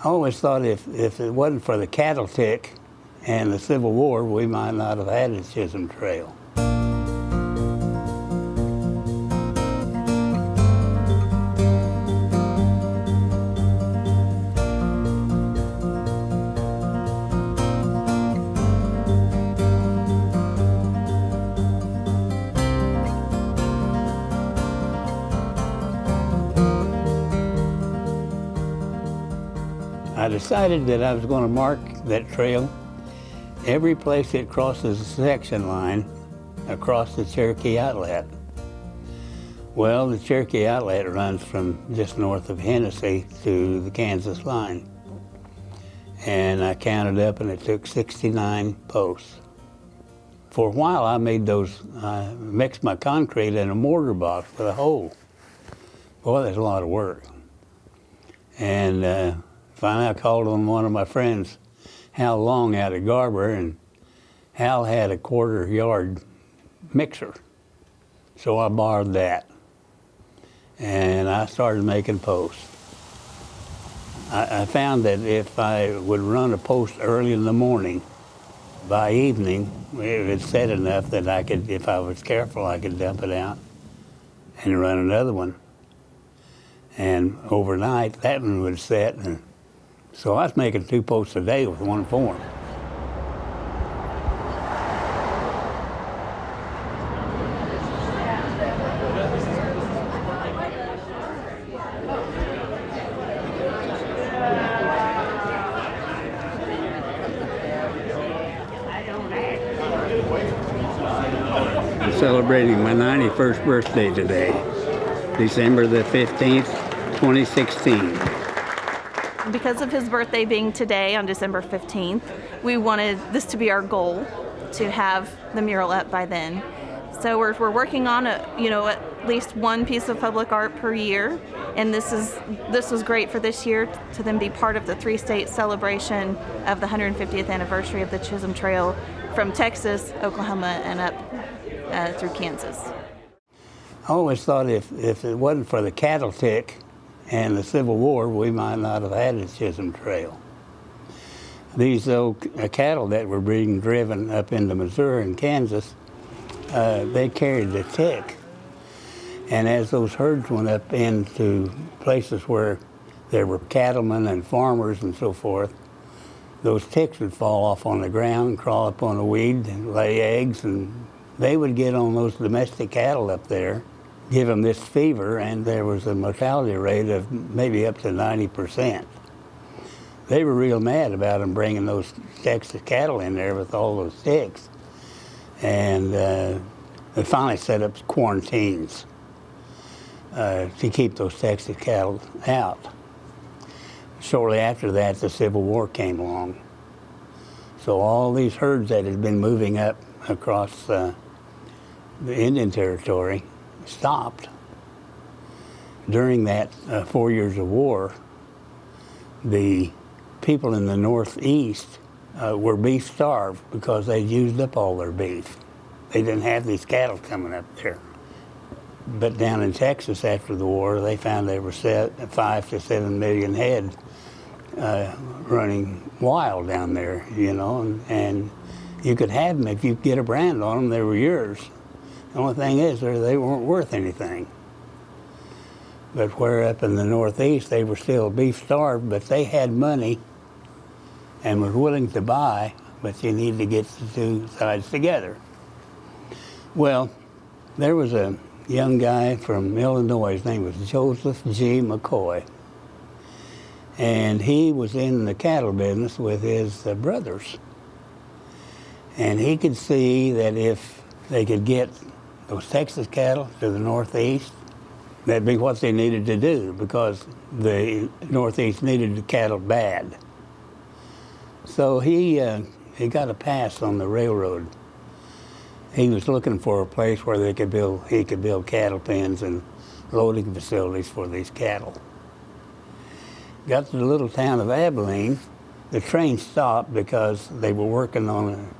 always thought if it wasn't for the cattle tick and the Civil War, we might not have had the Chisholm Trail. I decided that I was going to mark that trail every place it crosses the section line across the Cherokee Outlet. Well, the Cherokee Outlet runs from just north of Hennessy to the Kansas line. And I counted up and it took 69 posts. For a while I mixed my concrete in a mortar box with a hole. Boy, that's a lot of work. And finally I called on one of my friends, Hal Long out of Garber, and Hal had a 1/4 yard mixer. So I borrowed that. And I started making posts. I found that if I would run a post early in the morning, by evening, it was set enough that I could, if I was careful, I could dump it out and run another one. And overnight, that one would set. And so I was making 2 posts a day with one form. I'm celebrating my 91st birthday today, December the 15th, 2016. Because of his birthday being today on December 15th, we wanted this to be our goal, to have the mural up by then. So we're working on at least one piece of public art per year, and this was great for this year to then be part of the 3-state celebration of the 150th anniversary of the Chisholm Trail from Texas, Oklahoma, and up through Kansas. I always thought if it wasn't for the cattle tick and the Civil War, we might not have had the Chisholm Trail. These old cattle that were being driven up into Missouri and Kansas, they carried the tick. And as those herds went up into places where there were cattlemen and farmers and so forth, those ticks would fall off on the ground and crawl up on the weed and lay eggs, and they would get on those domestic cattle up there, give them this fever, and there was a mortality rate of maybe up to 90%. They were real mad about them bringing those Texas cattle in there with all those ticks. And they finally set up quarantines to keep those Texas cattle out. Shortly after that, the Civil War came along. So all these herds that had been moving up across the Indian Territory stopped. During that 4 years of war, the people in the Northeast were beef starved because they'd used up all their beef. They didn't have these cattle coming up there. But down in Texas after the war, they found there were 5 to 7 million head running wild down there, and you could have them if you get a brand on them, they were yours. The only thing is, they weren't worth anything. But where up in the Northeast, they were still beef starved, but they had money and was willing to buy, but you need to get the two sides together. Well, there was a young guy from Illinois, his name was Joseph G. McCoy. And he was in the cattle business with his brothers. And he could see that if they could get those Texas cattle to the Northeast, that'd be what they needed to do, because the Northeast needed the cattle bad. So he got a pass on the railroad. He was looking for a place where he could build cattle pens and loading facilities for these cattle. Got to the little town of Abilene. The train stopped because they were working on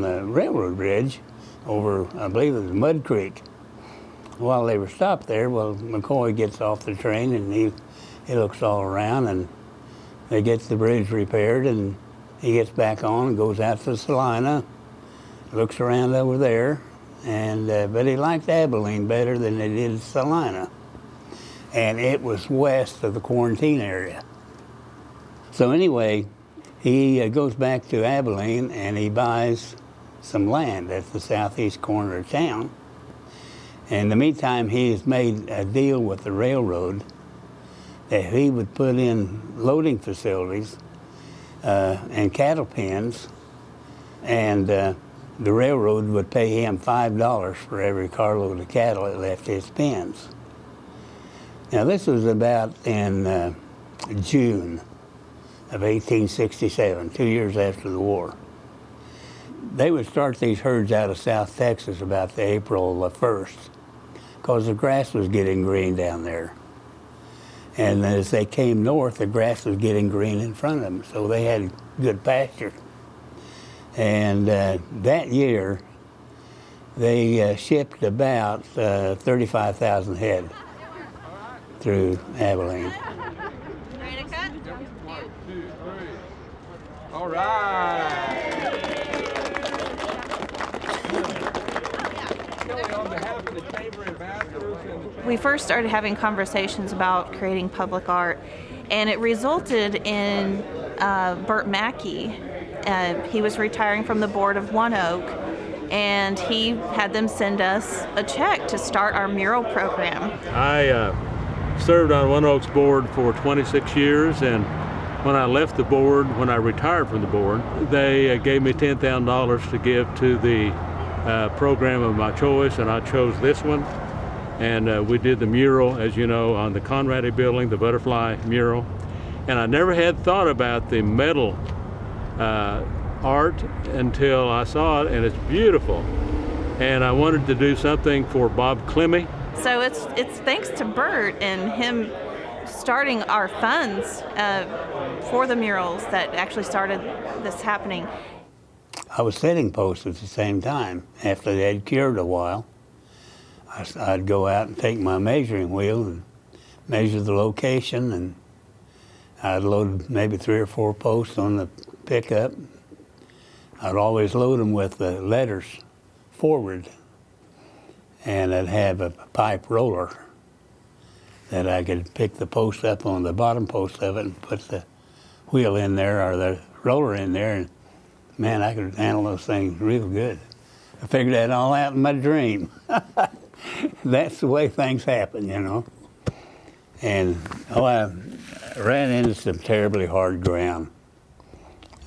the railroad bridge over, I believe it was Mud Creek. While they were stopped there, well, McCoy gets off the train and he looks all around, and they get the bridge repaired, and he gets back on and goes out to Salina, looks around over there, and but he liked Abilene better than he did Salina. And it was west of the quarantine area. So anyway, he goes back to Abilene and he buys some land at the southeast corner of town. In the meantime, he has made a deal with the railroad that he would put in loading facilities and cattle pens, and the railroad would pay him $5 for every carload of cattle that left his pens. Now this was about in June of 1867, 2 years after the war. They would start these herds out of South Texas about the April 1st, because the grass was getting green down there. And as they came north, the grass was getting green in front of them, so they had good pasture. And that year, they shipped about 35,000 head through Abilene. Ready to cut? 1, 2, 3. All right. Kelly, on behalf of the Chamber Ambassadors and We first started having conversations about creating public art, and it resulted in Burt Mackey. He was retiring from the board of One Oak, and he had them send us a check to start our mural program. I served on One Oak's board for 26 years, and when I left the board, when I retired from the board, they gave me $10,000 to give to the program of my choice, and I chose this one. And we did the mural, as you know, on the Conradi building, the butterfly mural. And I never had thought about the metal art until I saw it, and it's beautiful. And I wanted to do something for Bob Klemme. So it's thanks to Bert and him starting our funds for the murals that actually started this happening. I was setting posts at the same time. After they had cured a while, I'd go out and take my measuring wheel and measure the location, and I'd load maybe 3 or 4 posts on the pickup. I'd always load them with the letters forward, and I'd have a pipe roller that I could pick the post up on the bottom post of it and put the wheel in there or the roller in there, and man, I could handle those things real good. I figured that all out in my dream. That's the way things happen, you know. And I ran into some terribly hard ground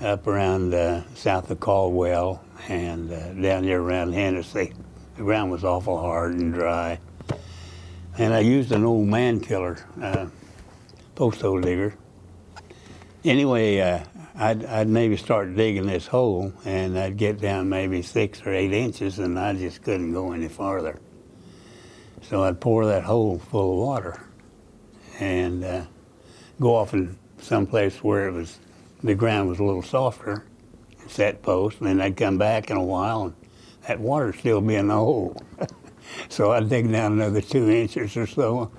up around south of Caldwell and down there around Hennessy. The ground was awful hard and dry. And I used an old man killer, post hole digger. Anyway, I'd maybe start digging this hole, and I'd get down maybe 6 or 8 inches, and I just couldn't go any farther. So I'd pour that hole full of water and go off in some place where the ground was a little softer, set post, and then I'd come back in a while, and that water'd still be in the hole. So I'd dig down another 2 inches or so.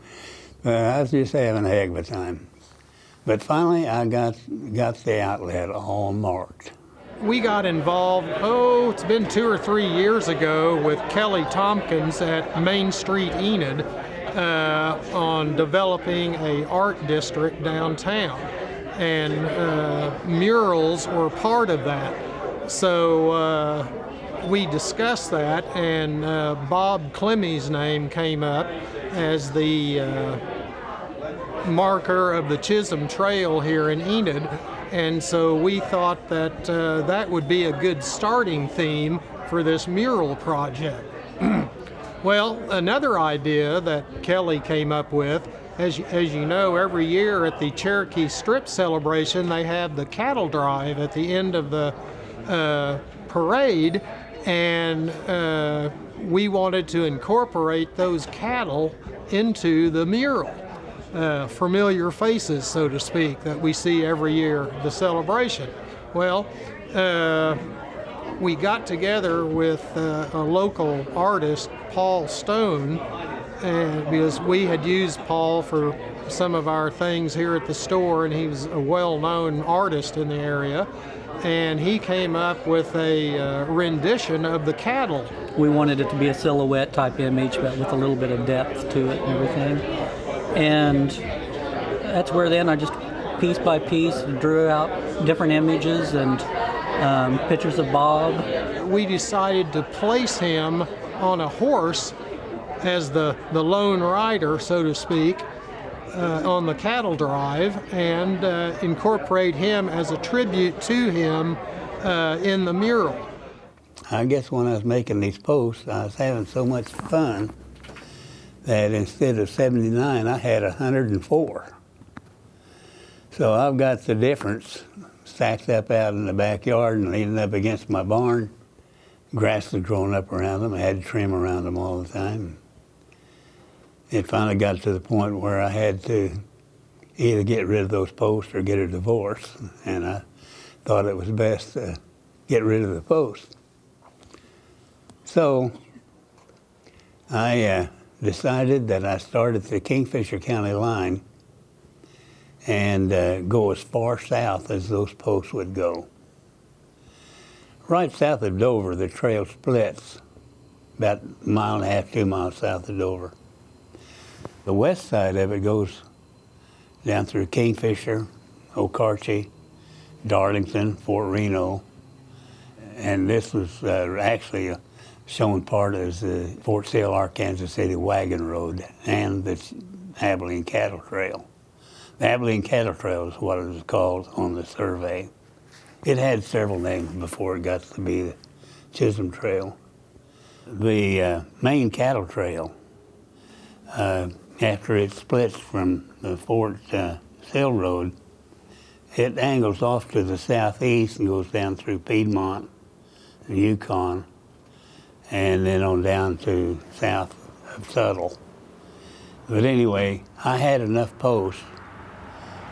I was just having a heck of a time. But finally, I got the outlet all marked. We got involved, it's been 2 or 3 years ago with Kelly Tompkins at Main Street, Enid, on developing a art district downtown. And murals were part of that. So we discussed that, and Bob Klemme's name came up as the marker of the Chisholm Trail here in Enid, and so we thought that that would be a good starting theme for this mural project. Well, another idea that Kelly came up with, as you know, every year at the Cherokee Strip celebration, they have the cattle drive at the end of the parade, and we wanted to incorporate those cattle into the mural. Familiar faces, so to speak, that we see every year at the celebration. Well, we got together with a local artist, Paul Stone, and because we had used Paul for some of our things here at the store, and he was a well-known artist in the area. And he came up with a rendition of the cattle. We wanted it to be a silhouette type image, but with a little bit of depth to it and everything. And that's where then I just piece by piece drew out different images and pictures of Bob. We decided to place him on a horse as the lone rider, so to speak, on the cattle drive, and incorporate him as a tribute to him in the mural. I guess when I was making these posts, I was having so much fun that instead of 79, I had 104. So I've got the difference stacked up out in the backyard and leaning up against my barn. Grass had grown up around them. I had to trim around them all the time. It finally got to the point where I had to either get rid of those posts or get a divorce, and I thought it was best to get rid of the posts. So I decided that I started the Kingfisher County line and go as far south as those posts would go. Right south of Dover, the trail splits about a mile and a half, 2 miles south of Dover. The west side of it goes down through Kingfisher, Okarche, Darlington, Fort Reno, and this was actually shown part as the Fort Sill, Arkansas City Wagon Road and the Abilene Cattle Trail. The Abilene Cattle Trail is what it was called on the survey. It had several names before it got to be the Chisholm Trail. The main cattle trail, after it splits from the Fort Sill Road, it angles off to the southeast and goes down through Piedmont and Yukon, and then on down to south of Tuttle. But anyway, I had enough posts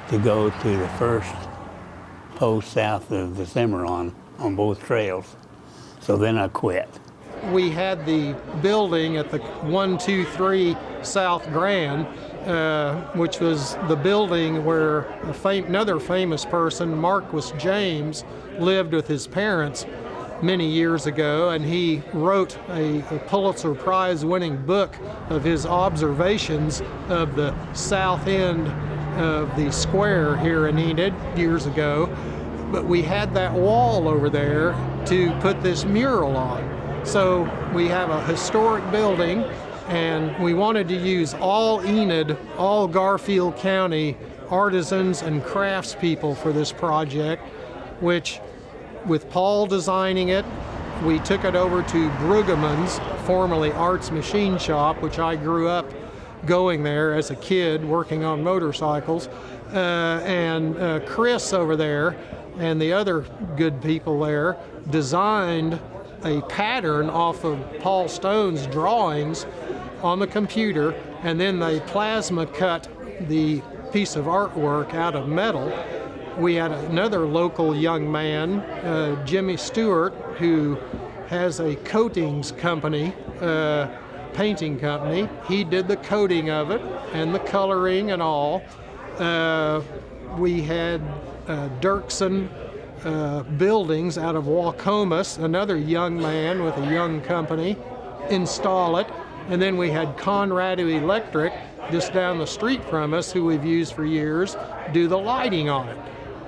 to go to the first post south of the Cimarron on both trails. So then I quit. We had the building at the 123 South Grand, which was the building where another famous person, Marquis James, lived with his parents many years ago, and he wrote a Pulitzer Prize winning book of his observations of the south end of the square here in Enid years ago. But we had that wall over there to put this mural on. So we have a historic building, and we wanted to use all Enid, all Garfield County artisans and craftspeople for this project, which, with Paul designing it, we took it over to Brueggemann's, formerly Art's Machine Shop, which I grew up going there as a kid working on motorcycles, and Chris over there and the other good people there designed a pattern off of Paul Stone's drawings on the computer, and then they plasma cut the piece of artwork out of metal. We had another local young man, Jimmy Stewart, who has a coatings company, painting company. He did the coating of it and the coloring and all. We had Dirksen Buildings out of Waukomis, another young man with a young company, install it. And then we had Conrado Electric, just down the street from us, who we've used for years, do the lighting on it.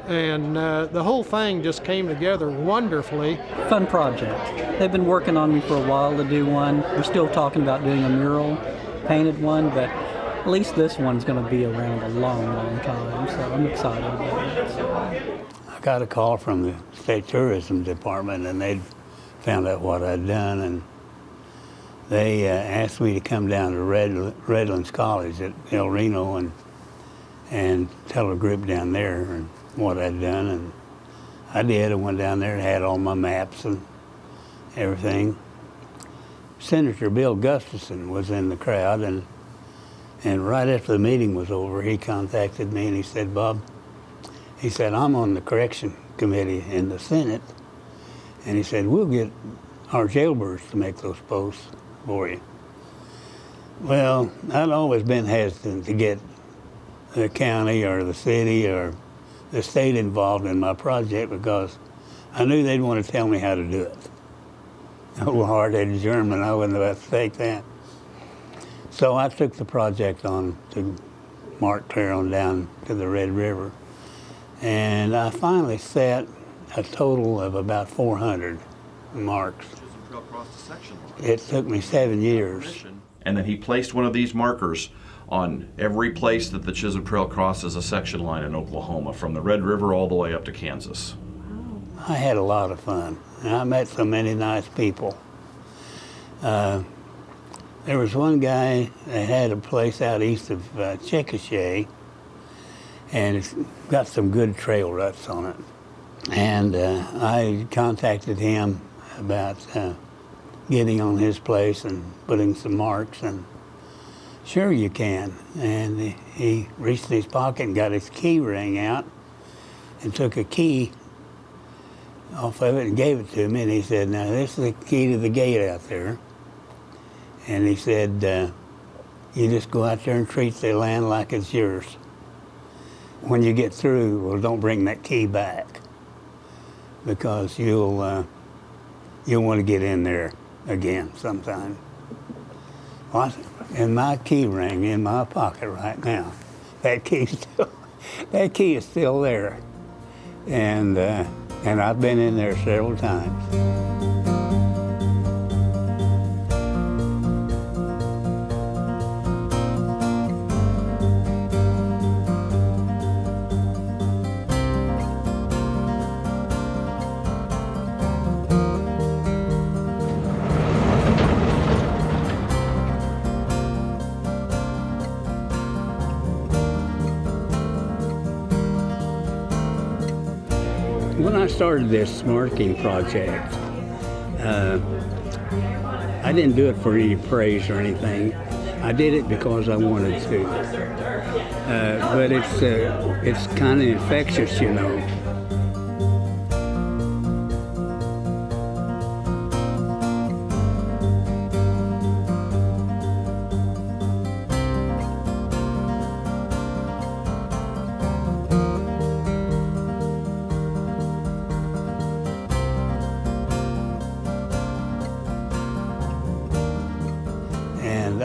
And the whole thing just came together wonderfully. Fun project. They've been working on me for a while to do one. We're still talking about doing a mural, painted one, but at least this one's going to be around a long, long time, so I'm excited about it. So. I got a call from the State Tourism Department, and they'd found out what I'd done, and they asked me to come down to Redlands College at El Reno and tell a group down there what I'd done, and I did. I went down there and had all my maps and everything. Senator Bill Gustafson was in the crowd, and right after the meeting was over, he contacted me and he said, "Bob," he said, "I'm on the correction committee in the Senate," and he said, "We'll get our jailbirds to make those posts for you." Well, I'd always been hesitant to get the county or the city or the state involved in my project because I knew they'd want to tell me how to do it. Old hard-headed German, I wasn't about to take that. So I took the project on to mark trail and down to the Red River. And I finally set a total of about 400 marks. Chisholm Trail crossed a section line. It took me 7 years. And then he placed one of these markers on every place that the Chisholm Trail crosses a section line in Oklahoma, from the Red River all the way up to Kansas. I had a lot of fun. And I met so many nice people. There was one guy that had a place out east of Chickasha, and it's got some good trail ruts on it. And I contacted him about getting on his place and putting some marks, and sure you can. And he reached in his pocket and got his key ring out and took a key off of it and gave it to me, and he said, now this is the key to the gate out there. And he said, you just go out there and treat the land like it's yours. When you get through, well, don't bring that key back because you'll want to get in there again sometime. Well, and my key ring in my pocket right now. That key is still there, and I've been in there several times. When I started this marking project, I didn't do it for any praise or anything. I did it because I wanted to. But it's kind of infectious, you know.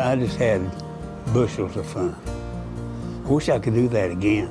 I just had bushels of fun. I wish I could do that again.